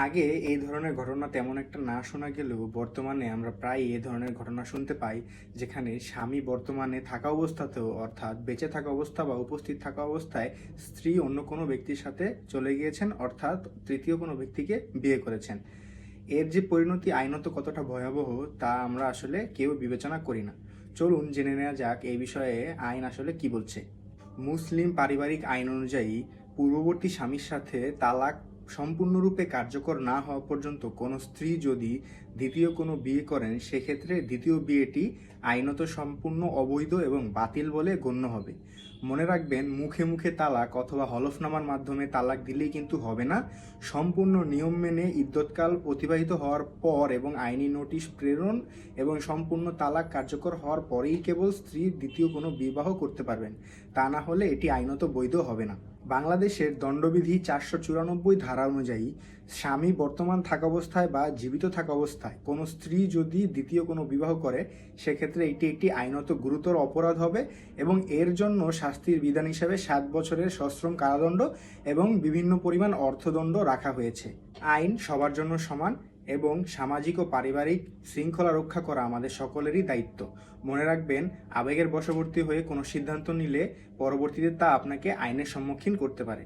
আগে এই ধরনের ঘটনা তেমন একটা না শোনা গেলেও বর্তমানে আমরা প্রায় এই ধরনের ঘটনা শুনতে পাই, যেখানে স্বামী বর্তমানে থাকা অবস্থাতেও অর্থাৎ বেঁচে থাকা অবস্থা বা উপস্থিত থাকা অবস্থায় স্ত্রী অন্য কোনো ব্যক্তির সাথে চলে গিয়েছেন, অর্থাৎ তৃতীয় কোনো ব্যক্তিকে বিয়ে করেছেন। এর যে পরিণতি আইনত কতটা ভয়াবহ তা আমরা আসলে কেউ বিবেচনা করি না। চলুন জেনে নেওয়া যাক এই বিষয়ে আইন আসলে কি বলছে। মুসলিম পারিবারিক আইন অনুযায়ী পূর্ববর্তী স্বামীর সাথে তালাক সম্পূর্ণরূপে কার্যকর না হওয়া পর্যন্ত কোনো স্ত্রী যদি দ্বিতীয় কোনো বিয়ে করেন, সেক্ষেত্রে দ্বিতীয় বিয়েটি আইনত সম্পূর্ণ অবৈধ এবং বাতিল বলে গণ্য হবে। মনে রাখবেন, মুখে মুখে তালাক অথবা হলফনামার মাধ্যমে তালাক দিলেই কিন্তু হবে না। সম্পূর্ণ নিয়ম মেনে ইদ্যৎকাল অতিবাহিত হওয়ার পর এবং আইনি নোটিশ প্রেরণ এবং সম্পূর্ণ তালাক কার্যকর হওয়ার পরেই কেবল স্ত্রী দ্বিতীয় কোনো বিবাহ করতে পারবেন। তা না হলে এটি আইনত বৈধ হবে না। বাংলাদেশের দণ্ডবিধি 494 ধারা অনুযায়ী স্বামী বর্তমান থাকা অবস্থায় বা জীবিত থাকা অবস্থায় কোনো স্ত্রী যদি দ্বিতীয় কোনো বিবাহ করে, সেক্ষেত্রে এটি একটি আইনত গুরুতর অপরাধ হবে এবং এর জন্য শাস্তির বিধান হিসেবে 7 বছরের সশ্রম কারাদণ্ড এবং বিভিন্ন পরিমাণ অর্থদণ্ড রাখা হয়েছে। আইন সবার জন্য সমান এবং সামাজিক ও পারিবারিক শৃঙ্খলা রক্ষা করা আমাদের সকলেরই দায়িত্ব। মনে রাখবেন, আবেগের বশবর্তী হয়ে কোনো সিদ্ধান্ত নিলে পরবর্তীতে তা আপনাকে আইনের সম্মুখীন করতে পারে।